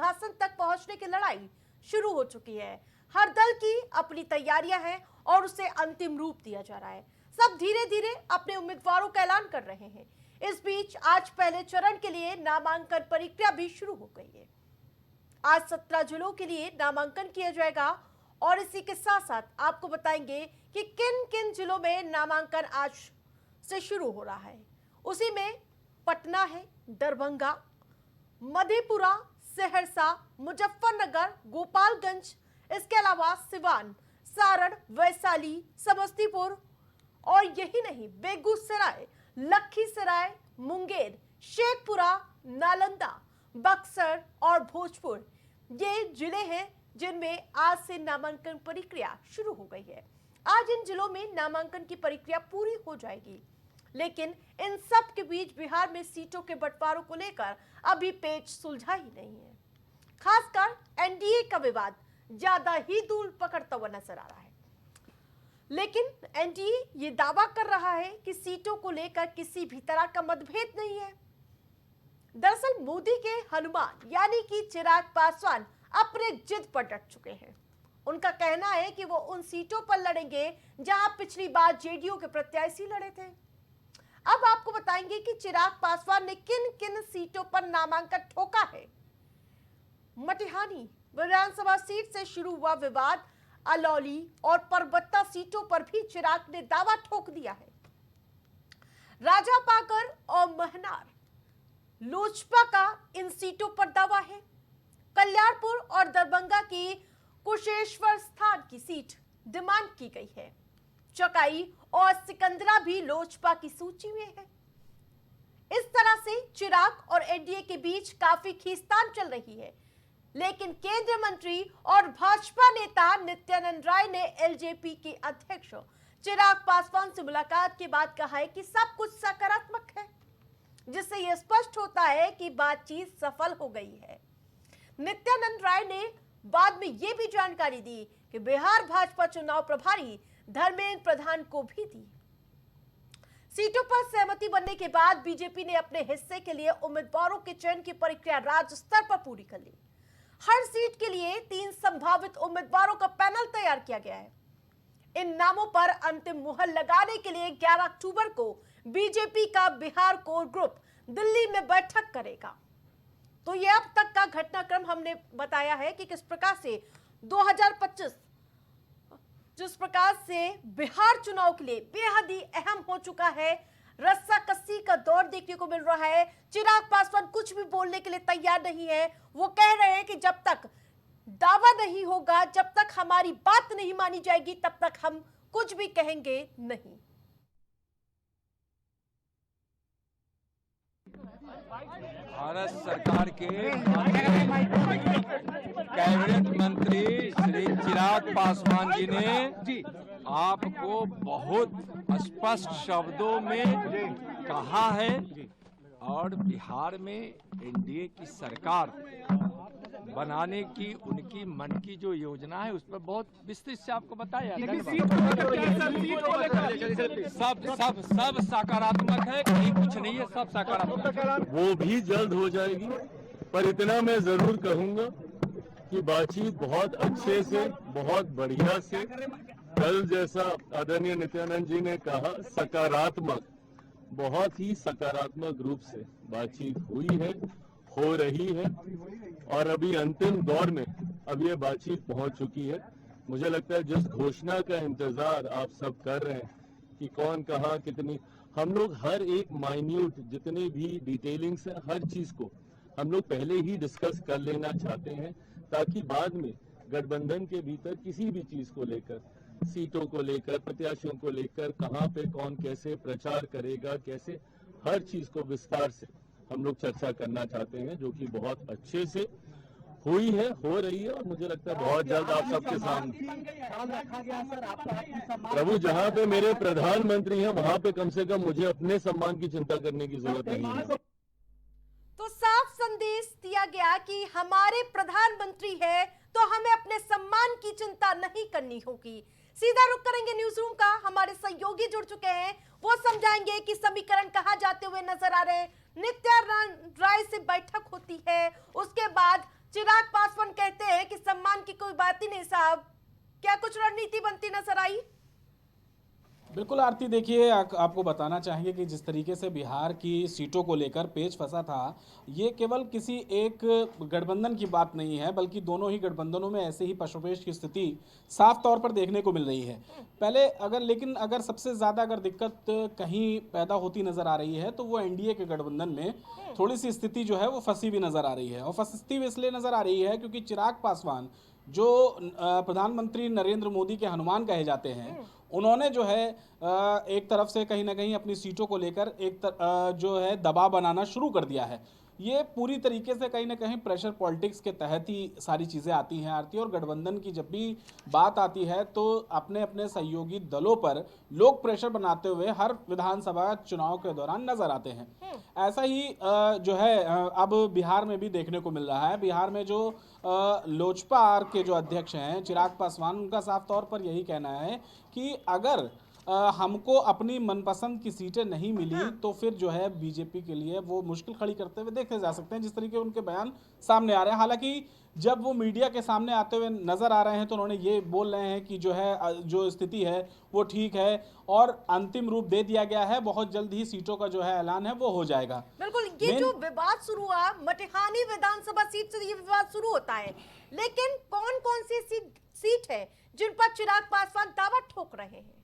सिंहासन तक पहुंचने की लड़ाई शुरू हो चुकी है। हर दल की अपनी तैयारियां हैं और उसे अंतिम रूप दिया जा रहा है। सब धीरे धीरे अपने उम्मीदवारों का ऐलान कर रहे हैं। इस बीच आज पहले चरण के लिए नामांकन प्रक्रिया भी शुरू हो गई है। आज 17 जिलों के लिए नामांकन किया जाएगा और इसी के साथ साथ आपको बताएंगे कि किन किन जिलों में नामांकन आज से शुरू हो रहा है। उसी में पटना है, दरभंगा, मधेपुरा, सहरसा, मुजफ्फरनगर, गोपालगंज, इसके अलावा सिवान, सारण, वैशाली, समस्तीपुर और यही नहीं बेगूसराय, लखीसराय, मुंगेर, शेखपुरा, नालंदा, बक्सर और भोजपुर ये जिले हैं जिनमें आज से नामांकन प्रक्रिया शुरू हो गई है। आज इन जिलों में नामांकन की प्रक्रिया पूरी हो जाएगी, लेकिन इन सब के बीच बिहार में सीटों के बंटवारों को लेकर अभी पेच सुलझा ही नहीं है। खासकर एनडीए का विवाद ज्यादा ही दूर पकड़ता हुआ नजर आ रहा है। लेकिन एनडीए ये दावा कर रहा है कि सीटों को लेकर किसी भी तरह का मतभेद नहीं है। दरअसल मोदी के हनुमान यानी कि चिराग पासवान अपने जिद पर डट चुके हैं। उनका कहना है कि वो उन सीटों पर लड़ेंगे जहां पिछली बार जेडीयू के प्रत्याशी लड़े थे। अब आपको बताएंगे कि चिराग पासवान ने किन किन सीटों पर नामांकन ठोका है। मटिहानी विधानसभा सीट से शुरू हुआ विवाद, अलौली और परबत्ता सीटों पर भी चिराग ने दावा ठोक दिया है। राजापाकर और महनार, लोजपा का इन सीटों पर दावा है। कल्याणपुर और दरभंगा की कुशेश्वर स्थान की सीट डिमांड की गई है। चकाई और सिकंदरा भी लोजपा की सूची में है। इस तरह से चिराग और एनडीए के बीच काफी खींचतान चल रही है, लेकिन केंद्रीय मंत्री और भाजपा नेता नित्यानंद राय ने एलजेपी के अध्यक्ष चिराग पासवान से मुलाकात के बाद कहा है कि सब कुछ सकारात्मक है, जिससे यह स्पष्ट होता है कि बातचीत सफल हो गई है। नित्यानंद राय ने बाद में यह भी जानकारी दी कि बिहार भाजपा चुनाव प्रभारी धर्मेंद्र प्रधान को भी दी। सीटों पर सहमति बनने के बाद बीजेपी ने अपने हिस्से के लिए उम्मीदवारों के चयन की प्रक्रिया राज्य स्तर पर पूरी कर ली। हर सीट के लिए 3 संभावित उम्मीदवारों का पैनल तैयार किया गया है। इन नामों पर अंतिम मुहर लगाने के लिए 11 अक्टूबर को बीजेपी का बिहार कोर ग्रुप दिल्ली में बैठक करेगा। तो यह अब तक का घटनाक्रम हमने बताया है कि किस प्रकार से 2025 जिस प्रकार से बिहार चुनाव के लिए बेहद ही अहम हो चुका है, रस्साकसी का दौर देखने को मिल रहा है। चिराग पासवान कुछ भी बोलने के लिए तैयार नहीं है। वो कह रहे हैं कि जब तक दावा नहीं होगा, जब तक हमारी बात नहीं मानी जाएगी, तब तक हम कुछ भी कहेंगे नहीं। भारत सरकार के कैबिनेट मंत्री श्री चिराग पासवान जी ने आपको बहुत स्पष्ट शब्दों में कहा है और बिहार में एनडीए की सरकार बनाने की उनकी मन की जो योजना है उस पर बहुत विस्तृत से आपको बताया। सब सकारात्मक है, कहीं कुछ नहीं है, सब सकारात्मक। वो भी जल्द हो जाएगी, पर इतना मैं जरूर कहूंगा कि बातचीत बहुत अच्छे से, बहुत बढ़िया से, कल जैसा आदरणीय नित्यानंद जी ने कहा सकारात्मक, बहुत ही सकारात्मक रूप से बातचीत हुई है, हो रही है और अभी अंतिम दौर में अब ये बातचीत पहुंच चुकी है। मुझे लगता है जिस घोषणा का इंतजार आप सब कर रहे हैं कि कौन कहाँ कितनी, हम लोग हर एक माइन्यूट जितने भी डिटेलिंग्स है हर चीज को हम लोग पहले ही डिस्कस कर लेना चाहते हैं, ताकि बाद में गठबंधन के भीतर किसी भी चीज को लेकर, सीटों को लेकर, प्रत्याशियों को लेकर, कहाँ पे कौन कैसे प्रचार करेगा, कैसे, हर चीज को विस्तार से हम लोग चर्चा करना चाहते हैं, जो कि बहुत अच्छे से हुई है, हो रही है और मुझे लगता है बहुत जल्द आप सबके सामने। प्रभु, जहाँ पे मेरे प्रधानमंत्री हैं वहाँ पे कम से कम मुझे अपने सम्मान की चिंता करने की जरूरत नहीं है। तो साफ संदेश दिया गया कि हमारे प्रधानमंत्री है तो हमें अपने सम्मान की चिंता नहीं करनी होगी। सीधा रुख करेंगे न्यूज रूम का, हमारे सहयोगी जुड़ चुके हैं, वो समझाएंगे कि समीकरण कहां जाते हुए नजर आ रहे हैं। नित्यानंद राय से बैठक होती है, उसके बाद चिराग पासवान कहते हैं कि सम्मान की कोई बात ही नहीं साहब, क्या कुछ रणनीति बनती नजर आई? बिल्कुल आरती, देखिए आपको बताना चाहेंगे कि जिस तरीके से बिहार की सीटों को लेकर पेच फंसा था, ये केवल किसी एक गठबंधन की बात नहीं है, बल्कि दोनों ही गठबंधनों में ऐसे ही पशुपेश की स्थिति साफ तौर पर देखने को मिल रही है। पहले अगर सबसे ज़्यादा अगर दिक्कत कहीं पैदा होती नज़र आ रही है तो वो एनडीए के गठबंधन में थोड़ी सी स्थिति जो है वो फंसी हुई नज़र आ रही है। और फंसती हुई इसलिए नज़र आ रही है क्योंकि चिराग पासवान जो प्रधानमंत्री नरेंद्र मोदी के हनुमान कहे जाते हैं, उन्होंने जो है एक तरफ से कहीं ना कहीं अपनी सीटों को लेकर जो है दबाव बनाना शुरू कर दिया है। ये पूरी तरीके से कहीं ना कहीं प्रेशर पॉलिटिक्स के तहत ही सारी चीज़ें आती हैं आरती। और गठबंधन की जब भी बात आती है तो अपने अपने सहयोगी दलों पर लोग प्रेशर बनाते हुए हर विधानसभा चुनाव के दौरान नजर आते हैं। ऐसा ही जो है अब बिहार में भी देखने को मिल रहा है। बिहार में जो लोजपा के जो अध्यक्ष हैं चिराग पासवान, उनका साफ तौर पर यही कहना है कि अगर हमको अपनी मनपसंद की सीटें नहीं मिली तो फिर जो है बीजेपी के लिए वो मुश्किल खड़ी करते हुए देखे जा सकते हैं, जिस तरीके उनके बयान सामने आ रहे हैं। हालांकि जब वो मीडिया के सामने आते हुए नजर आ रहे हैं तो उन्होंने ये बोल रहे हैं कि जो है जो स्थिति है वो ठीक है और अंतिम रूप दे दिया गया है, बहुत जल्द ही सीटों का जो है ऐलान है वो हो जाएगा। बिल्कुल, ये जो विवाद शुरू हुआ मटिहानी विधानसभा सीट से, ये विवाद शुरू होता है, लेकिन कौन कौन सी सीट है जिन पर चिराग पासवान दावा ठोक रहे हैं?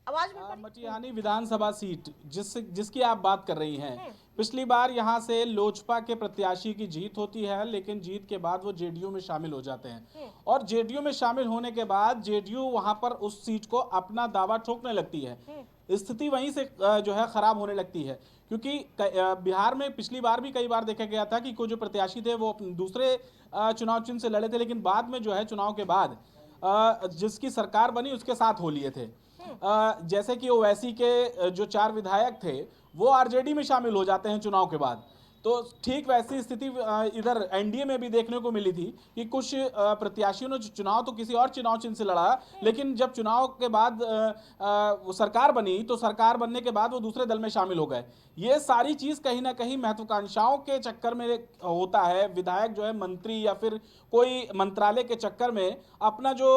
आवाज में मटिहानी विधानसभा सीट जिसकी आप बात कर रही हैं, पिछली बार यहां से लोजपा के प्रत्याशी की जीत होती है, लेकिन जीत के बाद वो जेडीयू में शामिल हो जाते हैं और जेडीयू में शामिल होने के बाद जेडीयू वहां पर उस सीट को अपना दावा ठोकने लगती है। स्थिति वहीं से जो है खराब होने लगती है, क्योंकि बिहार में पिछली बार भी कई बार देखा गया था कि कोई जो प्रत्याशी थे वो दूसरे चुनाव चिन्ह से लड़े थे, लेकिन बाद में जो है चुनाव के बाद जिसकी सरकार बनी उसके साथ हो लिए थे। जैसे कि ओवैसी के जो 4 विधायक थे वो आरजेडी में शामिल हो जाते हैं चुनाव के बाद। तो ठीक वैसी स्थिति इधर एनडीए में भी देखने को मिली थी कि कुछ प्रत्याशियों ने चुनाव तो किसी और चुनाव चिन्ह से लड़ा, लेकिन जब चुनाव के बाद वो सरकार बनी तो सरकार बनने के बाद वो दूसरे दल में शामिल हो गए। ये सारी चीज कहीं ना कहीं महत्वाकांक्षाओं के चक्कर में होता है। विधायक जो है मंत्री या फिर कोई मंत्रालय के चक्कर में अपना जो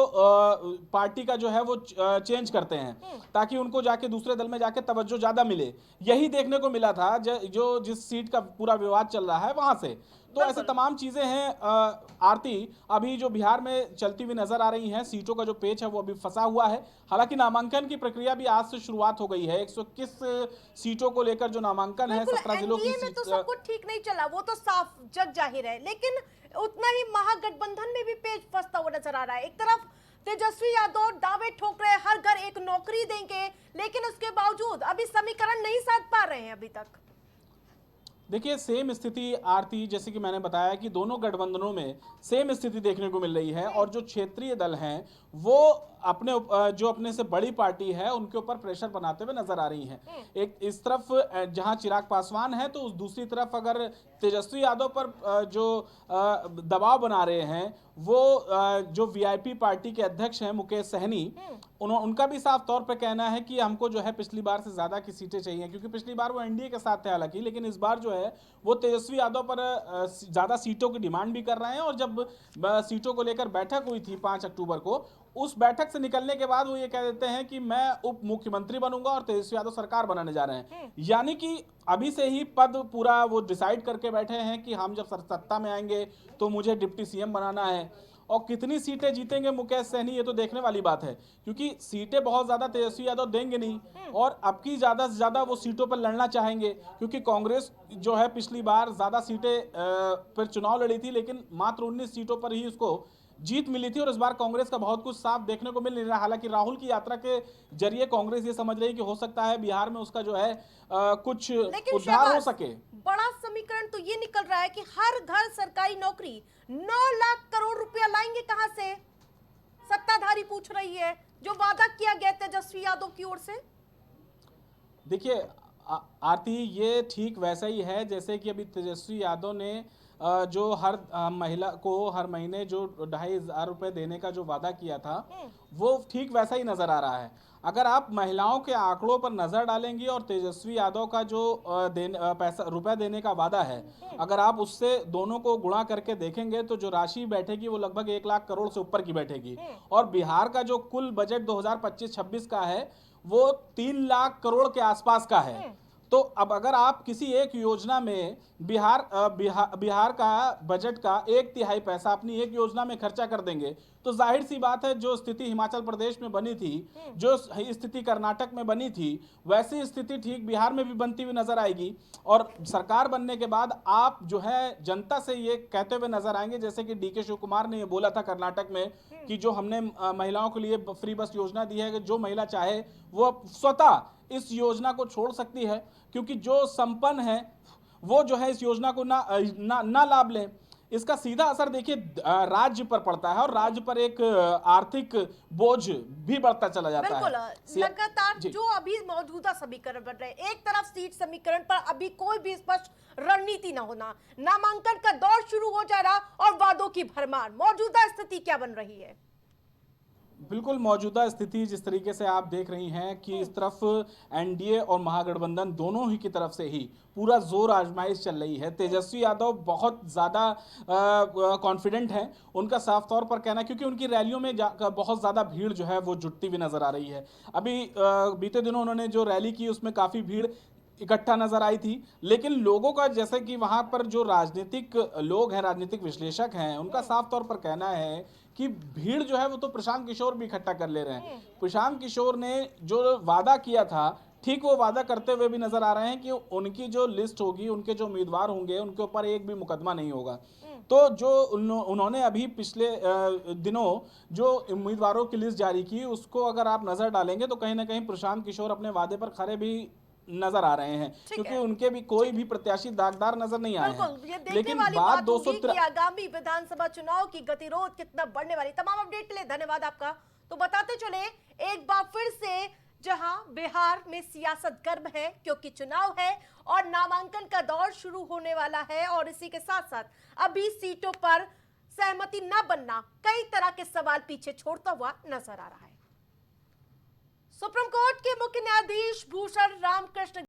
पार्टी का जो है वो चेंज करते हैं ताकि उनको जाके दूसरे दल में जाके तवज्जो ज्यादा मिले। यही देखने को मिला था जो जिस सीट का पूरा विवाद चल रहा है वहां से। तो ऐसे तमाम चीजें हैं आरती अभी जो बिहार में चलती हुई नजर आ रही हैं। सीटों का जो पेच है वो अभी फंसा हुआ है। हालांकि नामांकन की प्रक्रिया भी आज से शुरुआत हो गई है। 121 सीटों को लेकर जो नामांकन है 17 जिलों की में तो सब कुछ ठीक नहीं चला, वो तो साफ जग जाहिर है, लेकिन उतना ही महागठबंधन में भी पेच फंसता हुआ नजर आ रहा है। एक तरफ तेजस्वी यादव दावे ठोक रहे हैं हर घर एक नौकरी देंगे, लेकिन उसके बावजूद अभी समीकरण नहीं साध पा रहे हैं अभी तक। देखिए सेम स्थिति आरती, जैसे कि मैंने बताया कि दोनों गठबंधनों में सेम स्थिति देखने को मिल रही है और जो क्षेत्रीय दल हैं वो अपने से बड़ी पार्टी है उनके ऊपर प्रेशर बनाते हुए नजर आ रही हैं। एक इस तरफ जहां चिराग पासवान है तो उस दूसरी तरफ अगर तेजस्वी यादव पर जो दबाव बना रहे हैं वो जो वीआईपी पार्टी के अध्यक्ष हैं मुकेश सहनी, उनका भी साफ तौर पर कहना है कि हमको जो है पिछली बार से ज्यादा की सीटें चाहिए, क्योंकि पिछली बार वो एनडीए के साथ थे हालांकि, लेकिन इस बार जो है वो तेजस्वी यादव पर ज्यादा सीटों की डिमांड भी कर रहे हैं। और जब सीटों को लेकर बैठक हुई थी 5 अक्टूबर को, उस बैठक से निकलने के बाद वो ये कह देते हैं कि मैं उप मुख्यमंत्री बनूंगा और तेजस्वी यादव सरकार बनाने जा रहे हैं। यानी कि अभी से ही पद पूरा वो डिसाइड करके बैठे हैं कि हम जब सत्ता में आएंगे तो मुझे डिप्टी सीएम बनाना है। और कितनी सीटें जीतेंगे मुकेश सहनी ये तो देखने वाली बात है, क्योंकि सीटें बहुत ज्यादा तेजस्वी यादव देंगे नहीं और अब की ज्यादा से ज्यादा वो सीटों पर लड़ना चाहेंगे, क्योंकि कांग्रेस जो है पिछली बार ज्यादा सीटें पर चुनाव लड़ी थी लेकिन मात्र 19 सीटों पर ही उसको जीत मिली थी। और इस बार कांग्रेस का बहुत कुछ साफ देखने को मिल नहीं रहा। हालांकि राहुल की यात्रा के जरिए कांग्रेस ये समझ रही है कि हो सकता है बिहार में उसका जो है कुछ उद्धार हो सके। बड़ा समीकरण तो ये निकल रहा है कि हर घर सरकारी नौकरी, 9 लाख करोड़ रुपया लाएंगे कहां से? सत्ताधारी पूछ रही है, जो वादा किया गया तेजस्वी यादव की ओर से। देखिए आरती, ये ठीक वैसा ही है जैसे कि अभी तेजस्वी यादव ने जो हर महिला को हर महीने जो 2,500 रुपए देने का जो वादा किया था, वो ठीक वैसा ही नजर आ रहा है। अगर आप महिलाओं के आंकड़ों पर नजर डालेंगी और तेजस्वी यादव का जो पैसा रुपए देने का वादा है, अगर आप उससे दोनों को गुणा करके देखेंगे तो जो राशि बैठेगी वो लगभग 1 लाख करोड़ से ऊपर की बैठेगी। और बिहार का जो कुल बजट 2025-26 का है वो 3 लाख करोड़ के आसपास का है। तो अब अगर आप किसी एक योजना में बिहार का बजट का 1/3 पैसा अपनी एक योजना में खर्चा कर देंगे तो जाहिर सी बात है जो स्थिति हिमाचल प्रदेश में बनी थी, जो स्थिति कर्नाटक में बनी थी, वैसी स्थिति ठीक बिहार में भी बनती हुई नजर आएगी। और सरकार बनने के बाद आप जो है जनता से ये कहते हुए नजर आएंगे जैसे कि DK शिव कुमार ने ये बोला था कर्नाटक में कि जो हमने महिलाओं के लिए फ्री बस योजना दी है कि जो महिला चाहे वो स्वतः इस योजना को छोड़ सकती है, क्योंकि जो संपन्न है वो जो है इस योजना को ना लाभ लें। इसका सीधा असर देखिए राज्य पर पड़ता है और राज्य पर एक आर्थिक बोझ भी बढ़ता चला जाता है। बिल्कुल, लगातार जो अभी मौजूदा समीकरण बन रहे हैं, एक तरफ सीट समीकरण पर अभी कोई भी स्पष्ट रणनीति न होना, नामांकन का दौर शुरू हो जा रहा और वादों की भरमार, मौजूदा स्थिति क्या बन रही है? बिल्कुल, मौजूदा स्थिति जिस तरीके से आप देख रही हैं कि इस तरफ NDA और महागठबंधन दोनों ही की तरफ से ही पूरा जोर आजमाइश चल रही है। तेजस्वी यादव बहुत ज़्यादा कॉन्फिडेंट हैं, उनका साफ तौर पर कहना, क्योंकि उनकी रैलियों में बहुत ज़्यादा भीड़ जो है वो जुटती हुई नजर आ रही है। अभी बीते दिनों उन्होंने जो रैली की उसमें काफ़ी भीड़ इकट्ठा नजर आई थी, लेकिन लोगों का जैसे कि वहां पर जो राजनीतिक लोग हैं, राजनीतिक विश्लेषक हैं, उनका साफ तौर पर कहना है कि भीड़ जो है वो तो प्रशांत किशोर भी इकट्ठा कर ले रहे हैं। प्रशांत किशोर ने जो वादा किया था ठीक वो वादा करते हुए भी नजर आ रहे हैं कि उनकी जो लिस्ट होगी, उनके जो उम्मीदवार होंगे, उनके ऊपर एक भी मुकदमा नहीं होगा। तो जो उन्होंने अभी पिछले दिनों जो उम्मीदवारों की लिस्ट जारी की उसको अगर आप नजर डालेंगे तो कहीं ना कहीं प्रशांत किशोर अपने वादे पर खरे भी नजर आ रहे हैं, क्योंकि उनके भी कोई भी प्रत्याशी दागदार नजर नहीं आए हैं। लेकिन बात 203 आगामी विधानसभा चुनाव की गतिरोध कितना बढ़ने वाली। तमाम अपडेट के लिए धन्यवाद आपका। तो बताते चले एक बार फिर से, जहां बिहार में सियासत गर्म है क्योंकि चुनाव है और नामांकन का दौर शुरू होने वाला है, और इसी के साथ साथ अभी सीटों पर सहमति न बनना कई तरह के सवाल पीछे छोड़ता हुआ नजर आ रहा है। सुप्रीम कोर्ट के मुख्य न्यायाधीश भूषण रामकृष्ण